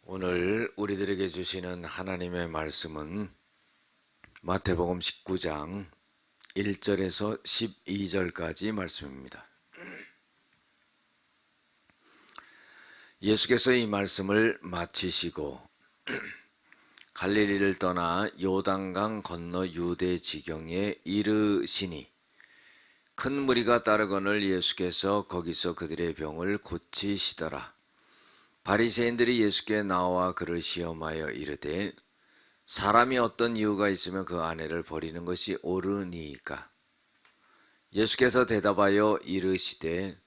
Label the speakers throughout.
Speaker 1: 오늘 우리들에게 주시는 하나님의 말씀은 마태복음 19장 1절에서 12절까지 말씀입니다. 예수께서 이 말씀을 마치시고 갈릴리를 떠나 요단강 건너 유대 지경에 이르시니 큰 무리가 따르거늘 예수께서 거기서 그들의 병을 고치시더라. 바리새인들이 예수께 나와 그를 시험하여 이르되 사람이 어떤 이유가 있으면 그 아내를 버리는 것이 옳으니까? 예수께서 대답하여 이르시되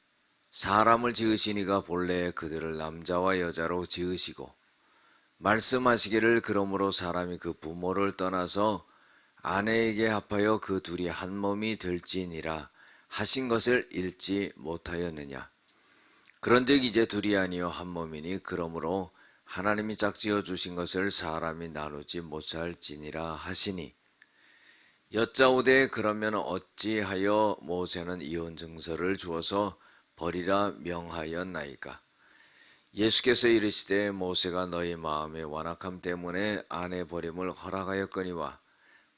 Speaker 1: 사람을 지으시니가 본래 그들을 남자와 여자로 지으시고 말씀하시기를 그러므로 사람이 그 부모를 떠나서 아내에게 합하여 그 둘이 한 몸이 될지니라 하신 것을 읽지 못하였느냐? 그런즉 이제 둘이 아니요 한 몸이니 그러므로 하나님이 짝지어 주신 것을 사람이 나누지 못할지니라 하시니 여짜오되 그러면 어찌하여 모세는 이혼 증서를 주어서 버리라 명하였나이까? 예수께서 이르시되 모세가 너희 마음의 완악함 때문에 아내 버림을 허락하였거니와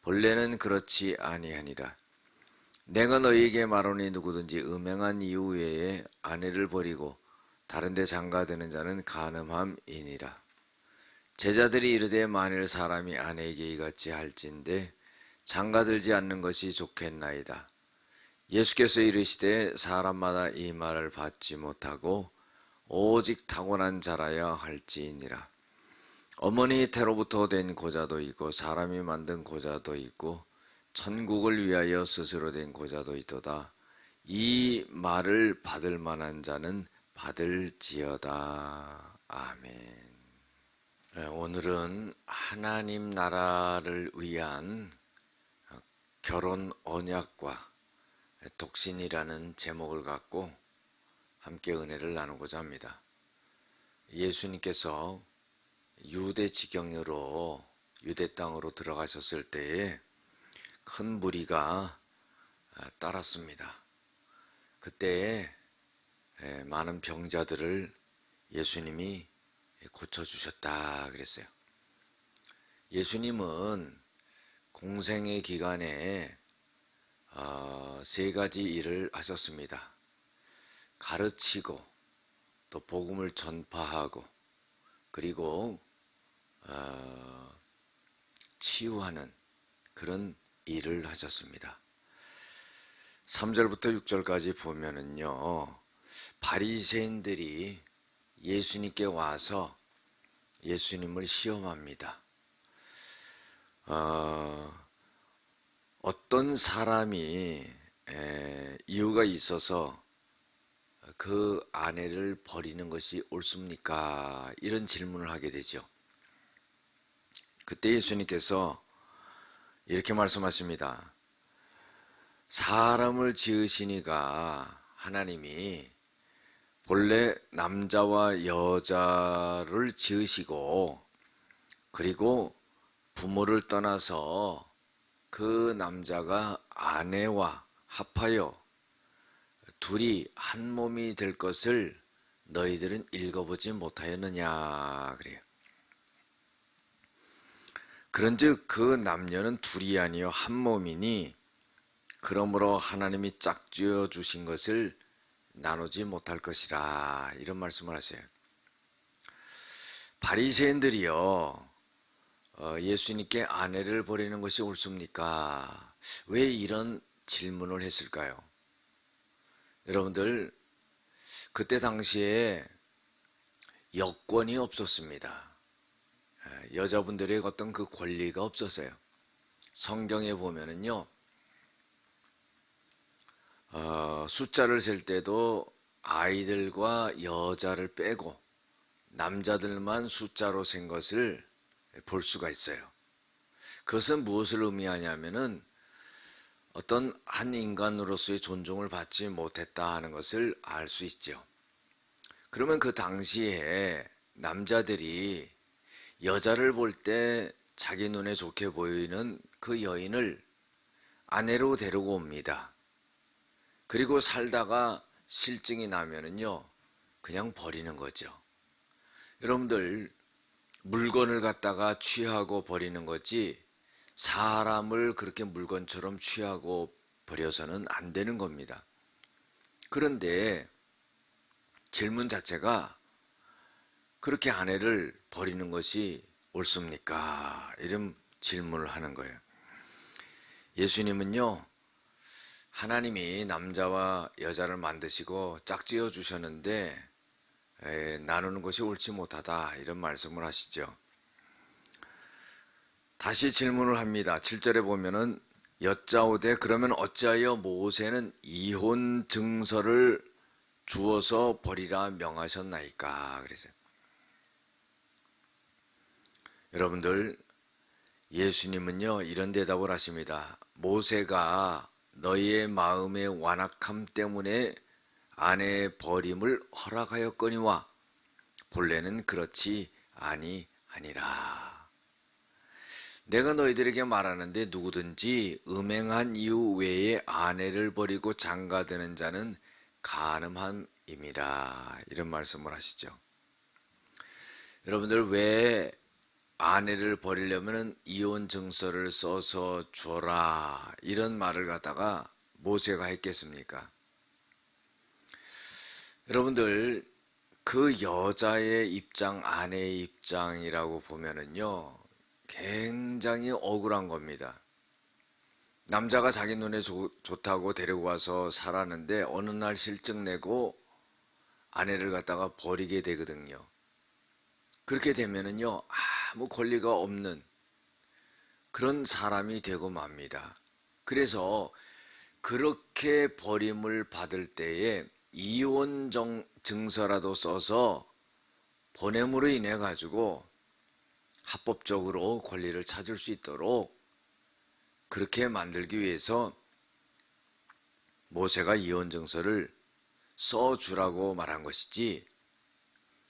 Speaker 1: 본래는 그렇지 아니하니라. 내가 너희에게 말하노니 누구든지 음행한 이유 외에 아내를 버리고 다른 데 장가드는 자는 간음함이니라. 제자들이 이르되 만일 사람이 아내에게 이같이 할진대 장가들지 않는 것이 좋겠나이다. 예수께서 이르시되 사람마다 이 말을 받지 못하고 오직 타고난 자라야 할지니라. 어머니 태로부터 된 고자도 있고 사람이 만든 고자도 있고 천국을 위하여 스스로 된 고자도 있도다. 이 말을 받을 만한 자는 받을지어다. 아멘. 오늘은 하나님 나라를 위한 결혼 언약과 독신이라는 제목을 갖고 함께 은혜를 나누고자 합니다. 예수님께서 유대 지경으로 유대 땅으로 들어가셨을 때에 큰 무리가 따랐습니다. 그때에 많은 병자들을 예수님이 고쳐주셨다 그랬어요. 예수님은 공생의 기간에 세 가지 일을 하셨습니다. 가르치고 또 복음을 전파하고 그리고 치유하는 그런 일을 하셨습니다. 3절부터 6절까지 보면은요, 바리새인들이 예수님께 와서 예수님을 시험합니다. 어떤 사람이 이유가 있어서 그 아내를 버리는 것이 옳습니까? 이런 질문을 하게 되죠. 그때 예수님께서 이렇게 말씀하십니다. 사람을 지으시니가 하나님이 본래 남자와 여자를 지으시고 그리고 부모를 떠나서 그 남자가 아내와 합하여 둘이 한 몸이 될 것을 너희들은 읽어보지 못하였느냐 그래요. 그런즉 그 남녀는 둘이 아니요 한 몸이니 그러므로 하나님이 짝지어 주신 것을 나누지 못할 것이라 이런 말씀을 하세요. 바리새인들이요 예수님께 아내를 버리는 것이 옳습니까? 왜 이런 질문을 했을까요? 여러분들 그때 당시에 여권이 없었습니다. 여자분들의 어떤 그 권리가 없었어요. 성경에 보면은요 숫자를 셀 때도 아이들과 여자를 빼고 남자들만 숫자로 센 것을 볼 수가 있어요. 그것은 무엇을 의미하냐면은 어떤 한 인간으로서의 존중을 받지 못했다 하는 것을 알 수 있죠. 그러면 그 당시에 남자들이 여자를 볼 때 자기 눈에 좋게 보이는 그 여인을 아내로 데리고 옵니다. 그리고 살다가 실증이 나면은요 그냥 버리는 거죠. 여러분들 물건을 갖다가 취하고 버리는 거지 사람을 그렇게 물건처럼 취하고 버려서는 안 되는 겁니다. 그런데 질문 자체가 그렇게 아내를 버리는 것이 옳습니까? 이런 질문을 하는 거예요. 예수님은요, 하나님이 남자와 여자를 만드시고 짝지어 주셨는데 나누는 것이 옳지 못하다 이런 말씀을 하시죠. 다시 질문을 합니다. 7절에 보면은 여짜오되 그러면 어찌하여 모세는 이혼 증서를 주어서 버리라 명하셨나이까? 그래서 여러분들 예수님은요 이런 대답을 하십니다. 모세가 너희의 마음의 완악함 때문에 아내의 버림을 허락하였거니와 본래는 그렇지 아니하니라. 내가 너희들에게 말하는데 누구든지 음행한 이유 외에 아내를 버리고 장가드는 자는 간음함이라. 이런 말씀을 하시죠. 여러분들 왜 아내를 버리려면 이혼 증서를 써서 줘라 이런 말을 갖다가 모세가 했겠습니까? 여러분들 그 여자의 입장, 아내의 입장이라고 보면은요 굉장히 억울한 겁니다. 남자가 자기 눈에 좋다고 데리고 와서 살았는데 어느 날 실증 내고 아내를 갖다가 버리게 되거든요. 그렇게 되면은요 아무 권리가 없는 그런 사람이 되고 맙니다. 그래서 그렇게 버림을 받을 때에 이혼 증서라도 써서 보냄으로 인해 가지고 합법적으로 권리를 찾을 수 있도록 그렇게 만들기 위해서 모세가 이혼 증서를 써주라고 말한 것이지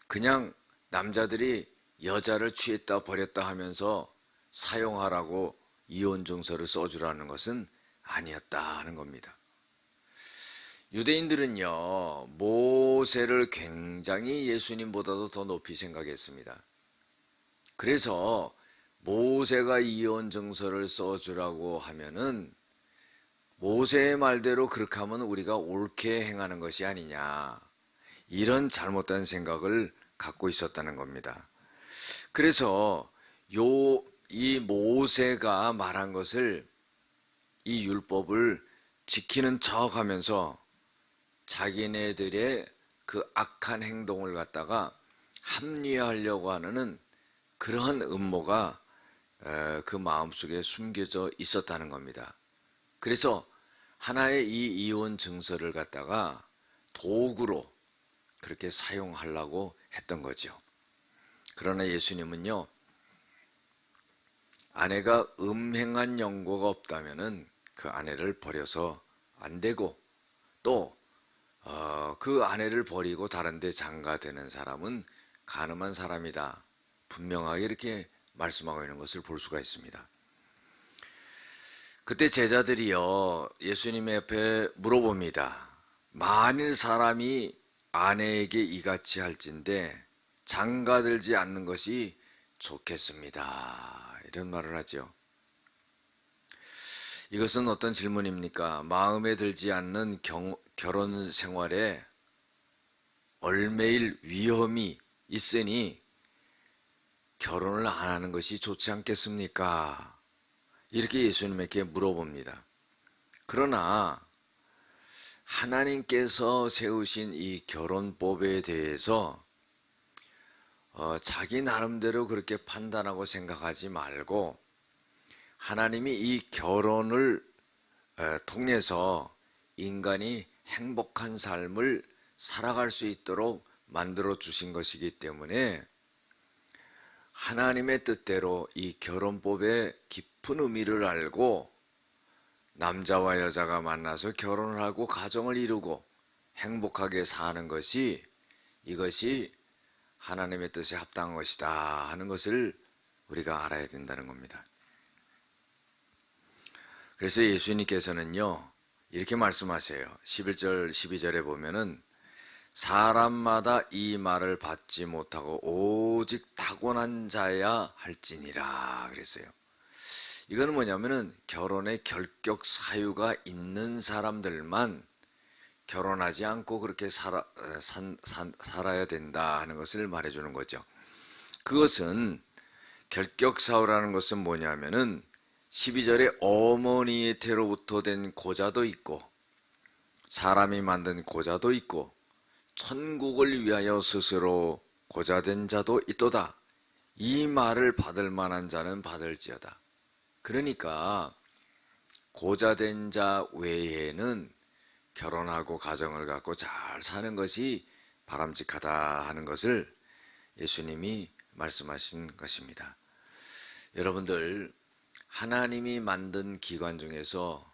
Speaker 1: 그냥 남자들이 여자를 취했다 버렸다 하면서 사용하라고 이혼 증서를 써주라는 것은 아니었다 하는 겁니다. 유대인들은요 모세를 굉장히 예수님보다도 더 높이 생각했습니다. 그래서 모세가 이혼 증서를 써주라고 하면은 모세의 말대로 그렇게 하면 우리가 옳게 행하는 것이 아니냐 이런 잘못된 생각을 갖고 있었다는 겁니다. 그래서 이 모세가 말한 것을 이 율법을 지키는 척 하면서 자기네들의 그 악한 행동을 갖다가 합리화하려고 하는 그러한 음모가 그 마음속에 숨겨져 있었다는 겁니다. 그래서 하나의 이 이혼 증서를 갖다가 도구로 그렇게 사용하려고 했던 거죠. 그러나 예수님은요 아내가 음행한 연고가 없다면은 그 아내를 버려서 안 되고 또 그 아내를 버리고 다른 데 장가되는 사람은 간음한 사람이다. 분명하게 이렇게 말씀하고 있는 것을 볼 수가 있습니다. 그때 제자들이요 예수님 앞에 물어봅니다. 만일 사람이 아내에게 이같이 할진대 장가들지 않는 것이 좋겠습니다. 이런 말을 하죠. 이것은 어떤 질문입니까? 마음에 들지 않는 결혼 생활에 얼매일 위험이 있으니 결혼을 안 하는 것이 좋지 않겠습니까? 이렇게 예수님에게 물어봅니다. 그러나 하나님께서 세우신 이 결혼법에 대해서 자기 나름대로 그렇게 판단하고 생각하지 말고 하나님이 이 결혼을 통해서 인간이 행복한 삶을 살아갈 수 있도록 만들어 주신 것이기 때문에 하나님의 뜻대로 이 결혼법의 깊은 의미를 알고 남자와 여자가 만나서 결혼을 하고 가정을 이루고 행복하게 사는 것이 이것이 하나님의 뜻에 합당한 것이다 하는 것을 우리가 알아야 된다는 겁니다. 그래서 예수님께서는요 이렇게 말씀하세요. 11절 12절에 보면은 사람마다 이 말을 받지 못하고 오직 타고난 자야 할지니라 그랬어요. 이거는 뭐냐면은 결혼에 결격 사유가 있는 사람들만 결혼하지 않고 그렇게 살아야 된다 하는 것을 말해주는 거죠. 그것은 결격 사유라는 것은 뭐냐면은 12절에 어머니의 태로부터 된 고자도 있고 사람이 만든 고자도 있고 천국을 위하여 스스로 고자된 자도 있도다. 이 말을 받을 만한 자는 받을지어다. 그러니까 고자된 자 외에는 결혼하고 가정을 갖고 잘 사는 것이 바람직하다 하는 것을 예수님이 말씀하신 것입니다. 여러분들, 하나님이 만든 기관 중에서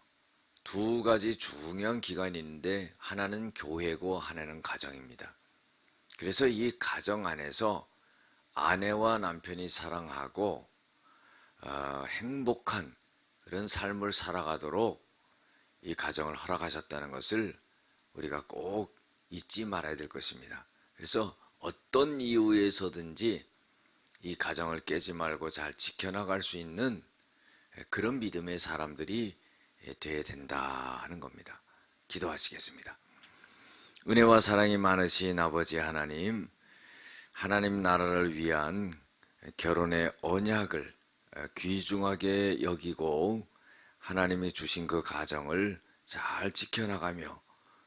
Speaker 1: 두 가지 중요한 기관이 있는데 하나는 교회고 하나는 가정입니다. 그래서 이 가정 안에서 아내와 남편이 사랑하고 행복한 그런 삶을 살아가도록 이 가정을 허락하셨다는 것을 우리가 꼭 잊지 말아야 될 것입니다. 그래서 어떤 이유에서든지 이 가정을 깨지 말고 잘 지켜나갈 수 있는 그런 믿음의 사람들이 되어야 된다 하는 겁니다. 기도하시겠습니다. 은혜와 사랑이 많으신 아버지 하나님, 하나님 나라를 위한 결혼의 언약을 귀중하게 여기고 하나님이 주신 그 가정을 잘 지켜나가며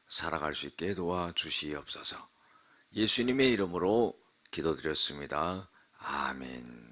Speaker 1: 살아갈 수 있게 도와주시옵소서. 예수님의 이름으로 기도드렸습니다. 아멘.